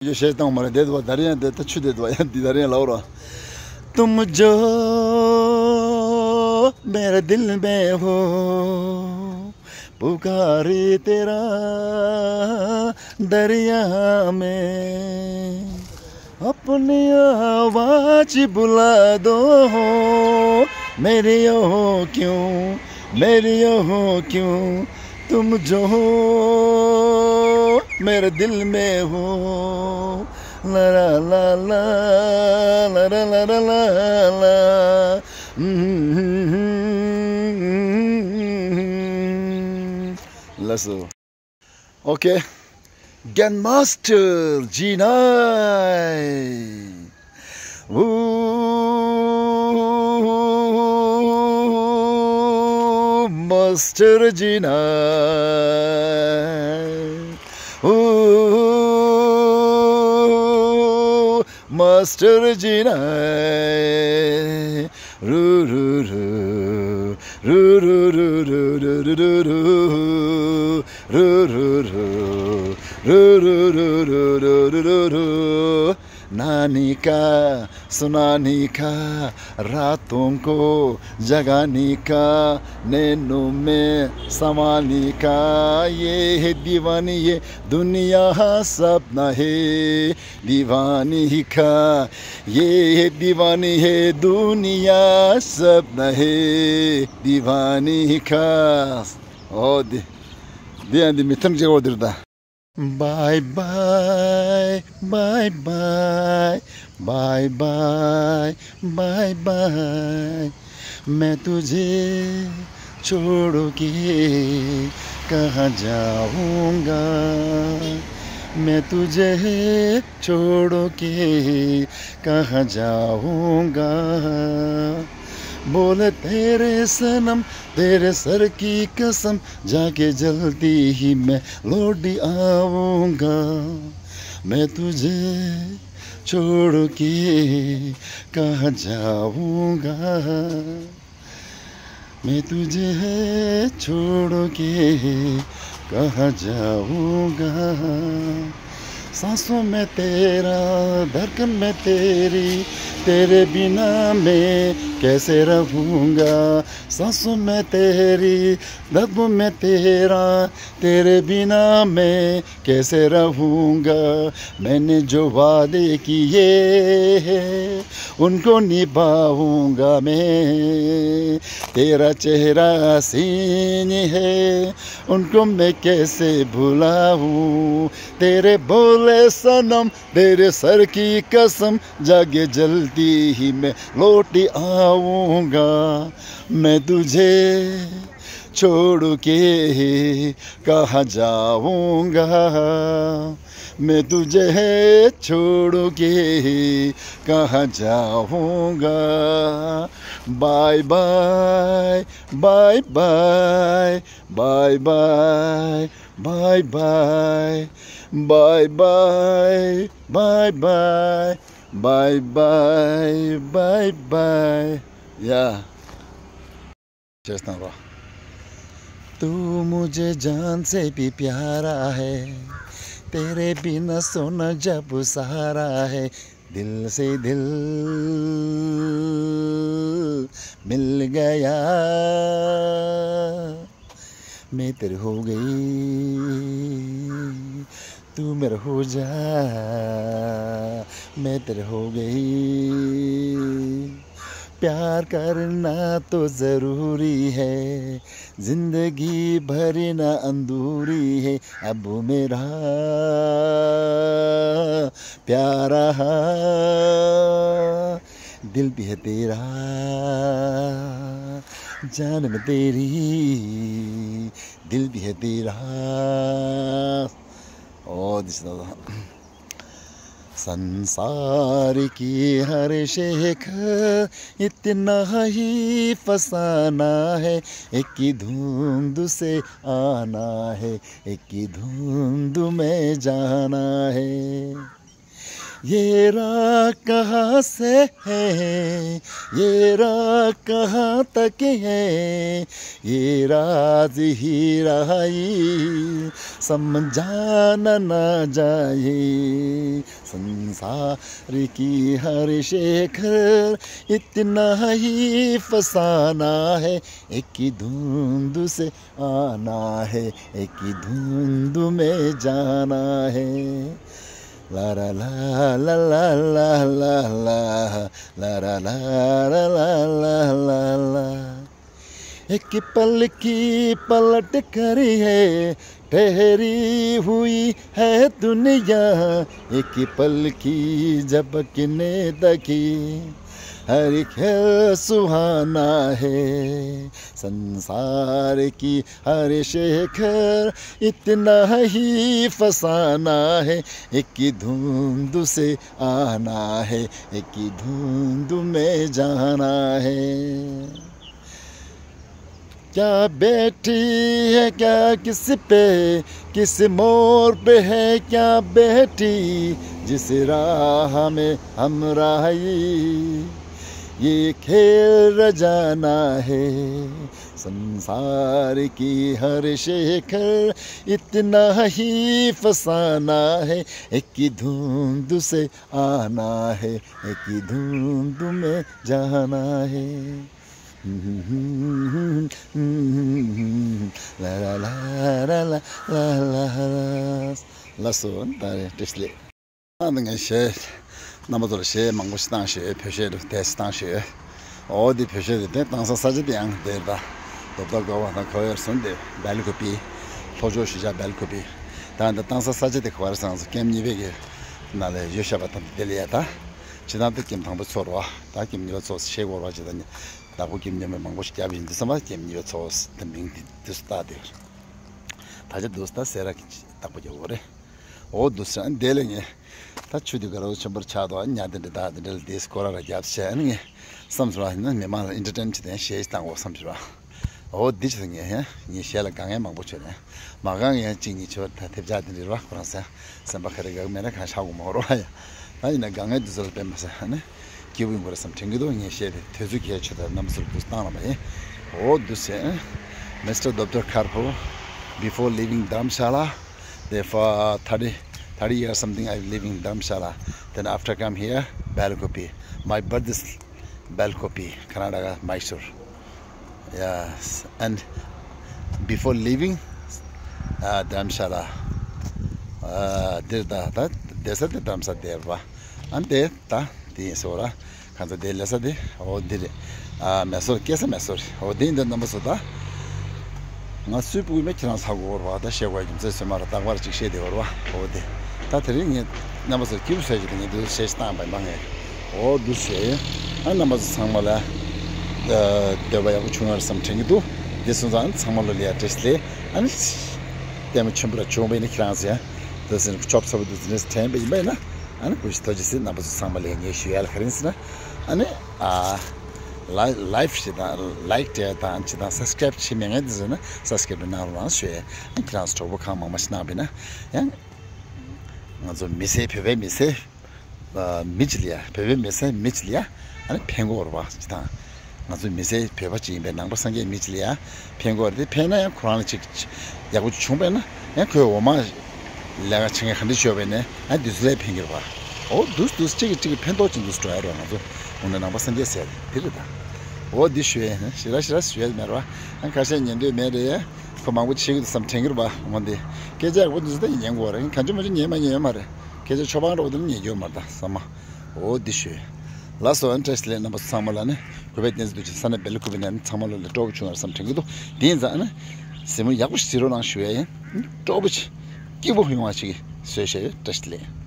ये शेता हमारे दे दो दरिया दे तो छू दे दो यार दरिया लाओ तुम जो मेरे दिल में हो पुकारे तेरा दरिया में अपनी आवाज बुला दो मेरी हो क्यों तुम जो मेरे दिल में हो ला ला ला ला ला ला ला ला ला ला let's go. Okay, Grandmaster G9. Ooh, Master G9. Ooh, Master G9. Roo roo roo, roo roo roo roo roo roo roo roo. नानी का सुनानी का रातों को जगाने का नैनों में समाने का ये है दीवानी ये दुनिया सपना है दीवानी का ये है दीवानी है दुनिया सपना है दीवानी का ओ दे मिथम जगह दिरदा bye bye bye bye bye bye bye bye मैं तुझे छोड़ के कहाँ जाऊँगा मैं तुझे छोड़ के कहाँ जाऊँगा बोले तेरे सनम तेरे सर की कसम जाके जल्दी ही मैं लौट आऊँगा मैं तुझे छोड़ के कहाँ जाऊँगा मैं तुझे छोड़ के कहाँ जाऊँगा सांसों में तेरा धड़कन में तेरी तेरे बिना मैं कैसे रहूँगा सांसों में तेरी लबों में तेरा तेरे बिना मैं कैसे रहूँगा मैंने जो वादे किए हैं उनको निभाऊँगा मैं तेरा चेहरा हसीन है उनको मैं कैसे भुलाऊँ तेरे बोले सनम तेरे सर की कसम जागे जल्दी ही मैं लौट आऊँगा मैं तुझे छोड़ के कहाँ जाऊँगा मैं तुझे छोड़ के कहाँ जाऊँगा bye bye bye bye bye bye bye bye bye bye bye bye bye bye bye bye या चेस्ता रहा तू मुझे जान से भी प्यारा है तेरे बिना सोना जब सहारा है दिल से दिल मिल गया मैं तेरे हो गई तू मेरा हो जा मैं तेरे हो गई प्यार करना तो ज़रूरी है ज़िंदगी भरी ना अधूरी है अब मेरा प्यारा दिल भी है तेरा जान में तेरी दिल भी है तेरा ओ दिस संसार की हर शेख इतना ही फसाना है एक ही धुंध से आना है एक ही धुंध में जाना है ये राह कहाँ से है ये राह कहाँ तक है ये राज ही रहाई समझाना ना जाए संसार की हर शेखर इतना ही फसाना है, एक ही धुंध से आना है, एक ही धुंध में जाना है। ला ला ला ला ला ला ला ला ला ला ला ला ला ला। एक पल की पलट कर है ठहरी हुई है दुनिया, एक पल की झपकने तकी हर खेल सुहाना है। संसार की हर शेखर इतना ही फसाना है, एक ही धुंध से आना है, एक ही धुंध में जाना है। क्या बैठी है क्या किस पे, किस मोड़ पे है क्या बैठी, जिस राह में हम राही ये खेल रजाना है। संसार की हर शेखर इतना ही फसाना है, एक ही धुंध से आना है, एक ही धुंध में जाना है। La la la la la la la la son tare tisle 안는 시 남들 시 망고시당 시 표시를 테스트당 시 어디 표시를 때 당사 사지대양 되다 도도가와 거열선데 발코피 포조 시자 발코피 단다 당사 사지대 거열선서 gem니베게 나래 여샤바탄 델리아다 지난때 김탕부 소로와 다 김니가 소 쉐고로 하지더니 나고 김념을 망고시 잡인데 서마 김니가 소스 등등 디스타데 다들 도스타 세라키 딱 보자 오래 오 도스안 델랭에 다 추디가로 첨버 차도 안냐데 다들 디스코라라 잡샤는 삼스라는 메만 인터텐트 셰스당 오 삼스라 오 디스등에 니 셰라 강에 망고쳐네 마강에 징이 저 대자들이라 그러서 삼바카르가 메나 가샤고 먹어라 아니 나 강에 드설 때면서 하네 기분 그랬음 챙기도 니 셰데 퇴주기에 쳐다 남술 부스나나 봐 오 두세 Mr. Dr. Karpo, before leaving Dharamshala, therefore 30 years something I'm living Dharamshala. Then after come here, Balkopi. My birth is Balkopi, Karnataka, Mysore. Yes, and before leaving Dharamshala, there's the Dharamshala there. And there, the Sora, Kanta de Lesade, or did it. Mesor, Kesa Mesor, or the number soda. 나 수입을 매키랑 사고 와다 쉐고 좀 세마라 당와르직 쉐데 와와 오데 다트링이 남아서 기부세지 등이 쉐스탄 방에 오 두세 안 남아서 상말라 대바야 고충을 삼탱이도 대선산 상말로리아 테스레 아니 때문에 첨부라 좋은베니 크란스야 더슨 첩서도 비즈니스 템베 이메나 아니 고스터지스 남아서 상말레 예슈알 크린스나 아니 life 시다 like 대다 안치다 subscribe 치면은 되잖아 subscribe 나오는 쉐 클래스 쪽 보면 맛나비나 양 아주 미세 페베 미세 미질이야 페베 미세 미질이야 아니 팽고로 봐 진짜 아주 미세 페바지 임베 남버상게 미질이야 팽고르데 페나야 코로나 직 야구 충분나 야그 오마 내가 층에 한데 쇼베네 아 디스플레이 팽거 봐 오 두스 찌기 펜도진 두스 좋아요 아주 오늘 남버상게 세 되다 오 디슈에 시라시라 수에 메로 한 가세 년도 메레 그만고 치기도 삼탱이로 봐 뭔데 계좌 어디서도 인양고라 간좀좀 예만이 말해 계좌 초반으로 오든 얘기 말다 삼아 오 디슈에 라서 인트레스트 넘버 3말라네 그베트네스도 산에 벨코비는 3말로 도구 중에 삼탱이도 딘자네 세무 야구시로랑 슈에 도부치 기부 형화치기 쇠쇠 테스트레